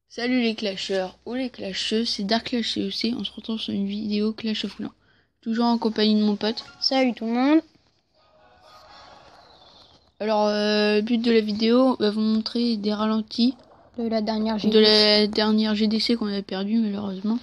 Salut les clasheurs ou les clasheuses, c'est Dark Clash CEC. On se retrouve sur une vidéo Clash of Clans. Toujours en compagnie de mon pote. Salut tout le monde. Alors, le but de la vidéo, on va vous montrer des ralentis De la dernière GDC. de la dernière GDC qu'on a perdu malheureusement.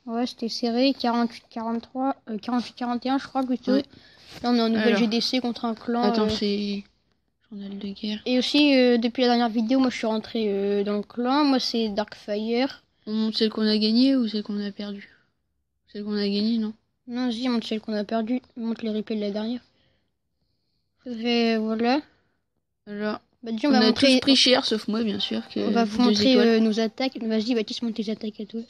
Ouais, c'était serré, 48-43, 48-41 je crois plutôt. Ouais. Là on est en nouvelle Alors, GDC contre un clan. Attends, c'est journal de guerre. Et aussi, depuis la dernière vidéo, moi je suis rentré dans le clan. Moi c'est Darkfire. On montre celle qu'on a gagnée ou celle qu'on a perdue? Celle qu'on a gagnée, non? Non, je dis, montre celle qu'on a perdue. Montre les replays de la dernière. Et voilà. Alors, Bah, dis, on a montrer... tous pris cher, sauf moi bien sûr. On va vous montrer nos attaques. Vas-y, Baptiste, monte tes attaques à toi.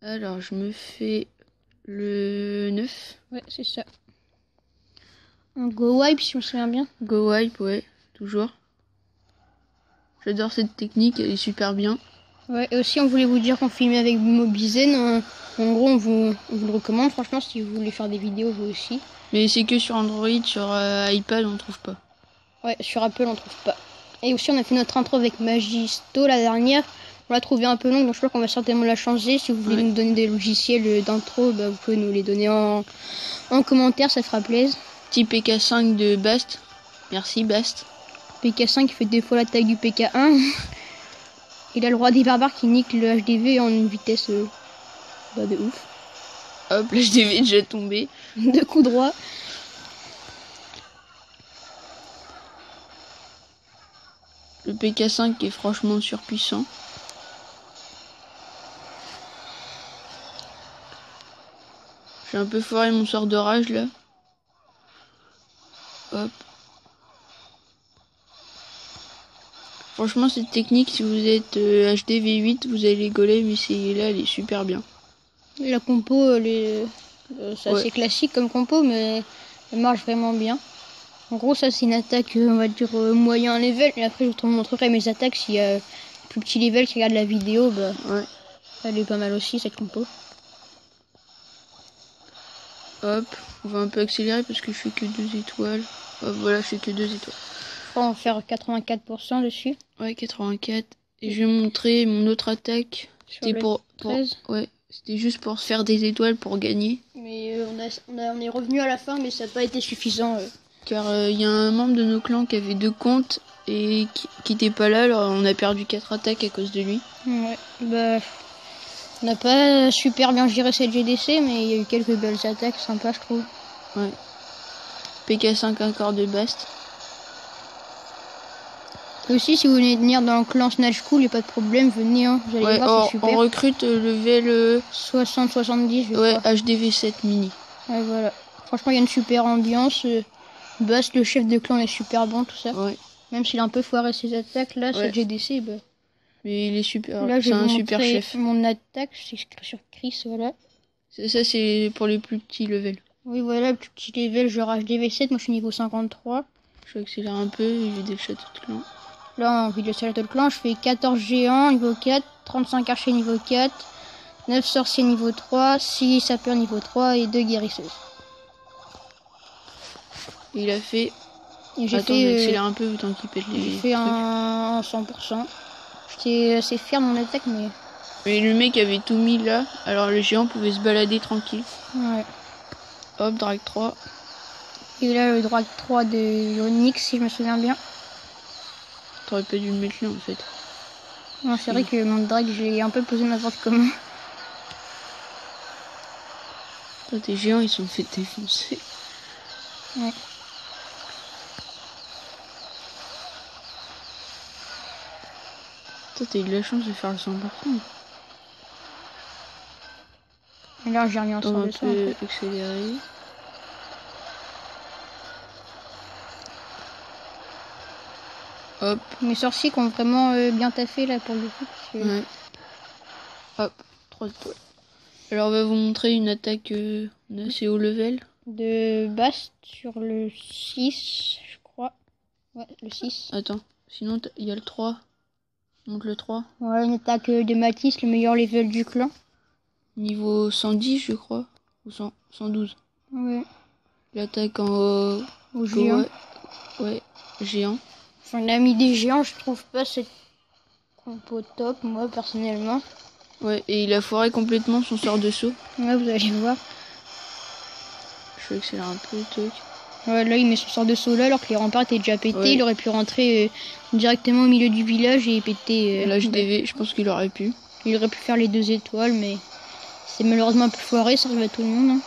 Alors, je me fais le 9. Ouais, c'est ça. Un go wipe si on se souvient bien. Go wipe, ouais, toujours. J'adore cette technique, elle est super bien. Ouais, et aussi on voulait vous dire qu'on filmait avec Mobizen. En gros, on vous le recommande, franchement, si vous voulez faire des vidéos, vous aussi. Mais c'est que sur Android, sur iPad, on trouve pas. Ouais, sur Apple, on trouve pas. Et aussi, on a fait notre intro avec Magisto la dernière. On l'a trouvé un peu longue, donc je crois qu'on va certainement la changer. Si vous voulez nous donner des logiciels d'intro, bah, vous pouvez nous les donner en commentaire, ça fera plaisir. Petit PK5 de Bast. Merci Bast. PK5 qui fait 2 fois la taille du PK1. Il a le roi des barbares qui nique le HDV en une vitesse de ouf. Hop, le HDV est déjà tombé. 2 coups droits. Le PK5 qui est franchement surpuissant. J'ai un peu foiré mon sort de rage là. Hop. Franchement cette technique, si vous êtes HDV8, vous allez les golems, essayez là, elle est super bien. La compo, c'est assez classique comme compo, mais elle marche vraiment bien. En gros, ça c'est une attaque, on va dire, moyen level. Et après, je vous montrerai mes attaques s'il y a plus petit level qui regarde la vidéo. Bah, ouais. Elle est pas mal aussi, cette compo. Hop, on va un peu accélérer parce que je fais que 2 étoiles. Hop, voilà, je fais que 2 étoiles. On va en faire 84% dessus. Ouais, 84. Et je vais montrer mon autre attaque. C'était pour 13. Ouais, c'était juste pour se faire des étoiles pour gagner. Mais on est revenu à la fin, mais ça n'a pas été suffisant. Car il y a un membre de nos clans qui avait 2 comptes et qui n'était pas là, alors on a perdu 4 attaques à cause de lui. Ouais, bah, on n'a pas super bien géré cette GDC, mais il y a eu quelques belles attaques sympas, je trouve. Ouais. PK5 encore de Bast. Aussi, si vous voulez venir dans le clan Snatch Cool, il n'y a pas de problème, venez, hein. Vous allez voir, c'est super. On recrute level 60-70, ouais, HDV7 mini. Ouais, voilà. Franchement, il y a une super ambiance. Bast, le chef de clan, est super bon, tout ça. Ouais. Même s'il a un peu foiré ses attaques, là, cette GDC, bah... Mais il est super, là, c'est un super chef. Mon attaque, c'est sur Chris, voilà. Ça, c'est pour les plus petits levels. Oui, voilà, le plus petit level, genre HDV7, moi je suis niveau 53. Je vais accélérer un peu et j'ai des châteaux de clan. Là, en vidéo château de clan, je fais 14 géants niveau 4, 35 archers niveau 4, 9 sorciers niveau 3, 6 sapeurs niveau 3 et 2 guérisseuses. Il a fait... Attends, j'accélère un peu autant qu'il pète les trucs. J'ai fait un 100%. J'étais assez fier de mon attaque, mais... Mais le mec avait tout mis là, alors le géant pouvait se balader tranquille. Ouais. Hop, Drag 3. Et là, le Drag 3 de Onyx, si je me souviens bien. T'aurais pas dû le mettre là en fait. Non, c'est vrai que mon Drag, j'ai un peu posé n'importe comment. Toi, tes géants, ils sont fait défoncer. Ouais. Toi, t'as eu de la chance de faire le 100%. Et là, j'ai remis en 100%. On peut accélérer. Hop. Mes sorciers qui ont vraiment bien taffé là pour le coup. Parce que... Ouais. Hop, 3 étoiles. Alors on va vous montrer une attaque assez haut level. De Bast sur le 6, je crois. Ouais, le 6. Attends, sinon il y a le 3. Montre le 3. Ouais, une attaque de Matisse, le meilleur level du clan. niveau 110, je crois. Ou 112. Ouais. Il attaque en Au géant. Ouais, géant. Enfin, il a mis des géants, je trouve pas cette compo top, moi, personnellement. Ouais, et il a foiré complètement son sort de saut. Ouais, vous allez voir. Je vais accélérer un peu le truc. Ouais, là, il met son sort de saut là, alors que les remparts étaient déjà pétés. Ouais. Il aurait pu rentrer directement au milieu du village et péter... L'HDV, je pense qu'il aurait pu. Il aurait pu faire les 2 étoiles, mais c'est malheureusement un peu foiré, ça arrive à tout le monde. Hein.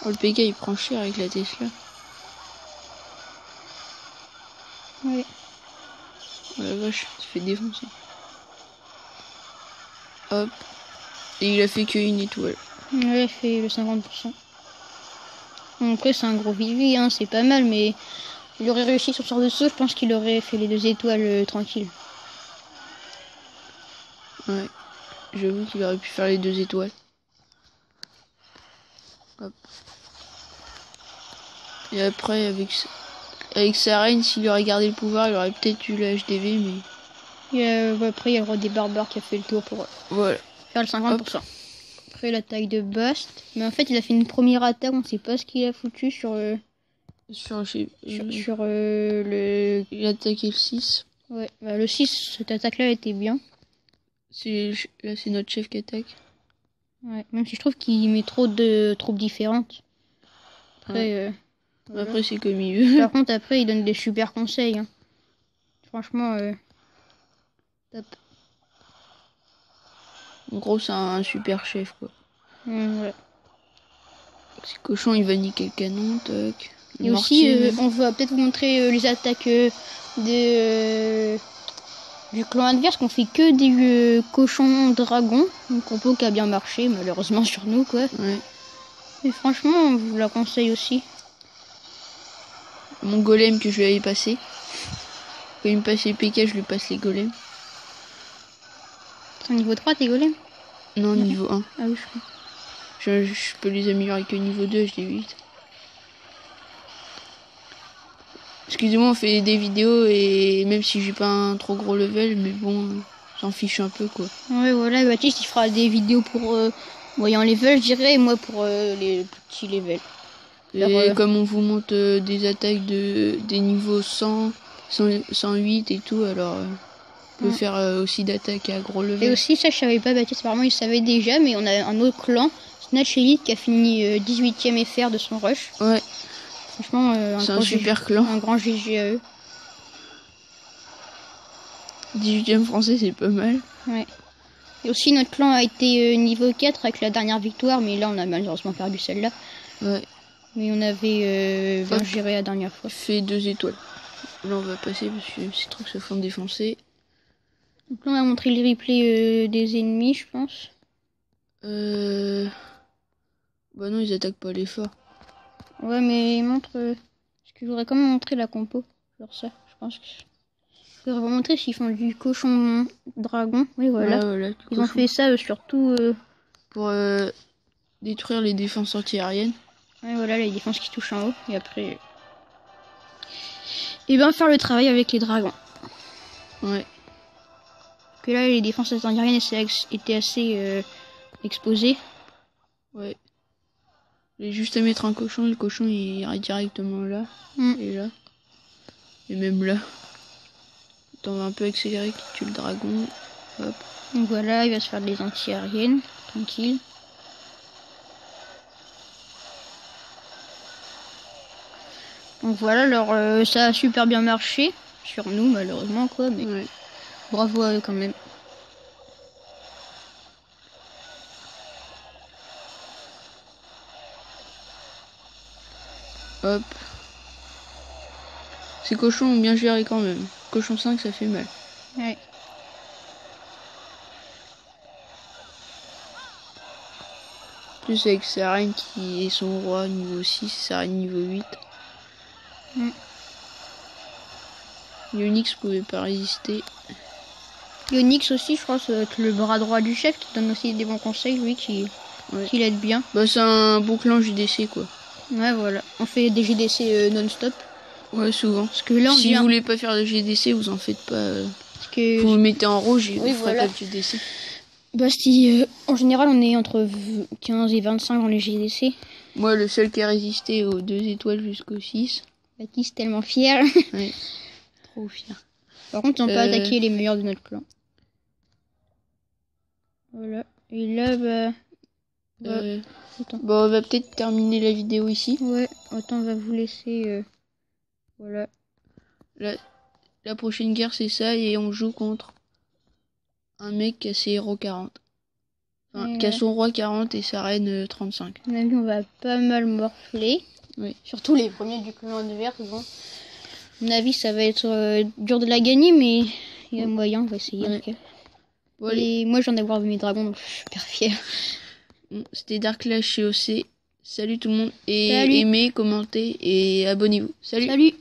Oh, le PK, il prend cher avec la Tesla. Ouais. Oh la vache, il se fait défoncer. Hop. Et il a fait qu'une étoile. Ouais, il a fait le 50%. Bon, après, c'est un gros vivi, hein, c'est pas mal, mais il aurait réussi son sort de saut, je pense qu'il aurait fait les 2 étoiles tranquille. Ouais. J'avoue qu'il aurait pu faire les 2 étoiles. Hop. Et après, avec sa reine, s'il aurait gardé le pouvoir, il aurait peut-être eu le HDV, mais... Et après, il y a le roi des barbares qui a fait le tour pour voilà. faire le 50%. Hop. Après, la taille de Bast. Mais en fait, il a fait une première attaque, on sait pas ce qu'il a foutu sur... le... Il a attaqué le 6. Ouais, bah, le 6, cette attaque-là était bien. Là, c'est notre chef qui attaque. Ouais, même si je trouve qu'il met trop de troupes différentes. Après, ouais. voilà. Après c'est comme il veut. Par contre, après, il donne des super conseils. Hein. Franchement, top. En gros, c'est un super chef, quoi. Ouais. C'est cochon, il va niquer le canon, toc. Et aussi, on va peut-être vous montrer les attaques du clan adverse, qu'on fait que des cochons dragons. Une compo qui a bien marché, malheureusement sur nous, quoi. Ouais. Mais franchement, on vous la conseille aussi. Mon golem que je lui avais passé. Quand il me passe les PK, je lui passe les golems. C'est niveau 3 tes golems? Non, niveau 1. Ah oui, je crois. Je peux les améliorer que niveau 2, je dis 8. Excusez-moi, on fait des vidéos et même si j'ai pas un trop gros level, mais bon, j'en fiche un peu, quoi. Ouais, voilà, Baptiste il fera des vidéos pour moyen level, je dirais, et moi pour les petits levels. Et comme on vous montre des attaques des niveaux 100, 108 et tout, alors on peut faire aussi d'attaques à gros level. Et aussi, ça je savais pas, Baptiste apparemment il savait déjà, mais on a un autre clan, Snatch Elite, qui a fini 18ème FR de son rush. Ouais. Franchement, c'est un super clan. Un grand GG à eux. 18ème français, c'est pas mal. Ouais. Et aussi, notre clan a été niveau 4 avec la dernière victoire, mais là on a malheureusement perdu celle-là. Ouais. Mais on avait bien géré la dernière fois. Fait 2 étoiles. Là on va passer parce que ces trucs se font défoncer. Donc là on va montrer les replays des ennemis, je pense. Bah non, ils attaquent pas les forts. Ouais, mais il montre... Parce que je voudrais quand même montrer la compo. Genre ça, je pense que... Je voudrais vous montrer s'ils font du cochon dragon. Oui, voilà. Ouais, voilà, ils ont fait ça surtout... pour détruire les défenses anti-aériennes. Ouais, voilà, les défenses qui touchent en haut. Et après... Et ben faire le travail avec les dragons. Ouais. Que là, les défenses anti-aériennes étaient assez exposées. Ouais. J'ai juste à mettre un cochon, et le cochon il ira directement là. Et là. Et même là. On va un peu accélérer qui tue le dragon. Hop. Donc voilà, il va se faire des anti-aériennes. Tranquille. Donc voilà, alors ça a super bien marché. Sur nous, malheureusement, quoi. Mais ouais. Bravo à eux quand même. Hop. Ces cochons ont bien géré quand même. Cochon 5, ça fait mal. Ouais. Plus avec sa reine qui est son roi niveau 6, sa reine niveau 8. Onyx pouvait pas résister. Onyx aussi, je crois, c'est le bras droit du chef qui donne aussi des bons conseils, lui, qui l'aide bien. Bah c'est un beau clan JDC, quoi. Ouais, voilà. On fait des GDC non-stop. Ouais, souvent. Parce que là, si vous voulez pas faire de GDC, vous en faites pas. Parce que vous le mettez en rouge, il oui, fera voilà. pas de GDC. Bah si, en général on est entre 15 et 25 dans les GDC. Moi, le seul qui a résisté aux 2 étoiles jusqu'au 6. Baptiste tellement fier. Ouais, trop fier. Par contre, on peut attaquer les meilleurs de notre clan. Voilà. Et là, attends. Bon, on va peut-être terminer la vidéo ici. Ouais, attends, on va vous laisser... Voilà. La prochaine guerre, c'est ça, et on joue contre un mec qui a ses héros 40. Enfin, qui a son roi 40 et sa reine 35. À mon avis, on va pas mal morfler. Oui. Surtout les premiers du clan adverse. Bon. À mon avis, ça va être dur de la gagner, mais il y a moyen, on va essayer. Ouais. Okay. Bon, et moi, j'en ai voir mes dragons, donc je suis super fière. C'était Dark Lash chez OC. Salut tout le monde. Et salut. aimez, commentez et abonnez-vous. Salut. Salut.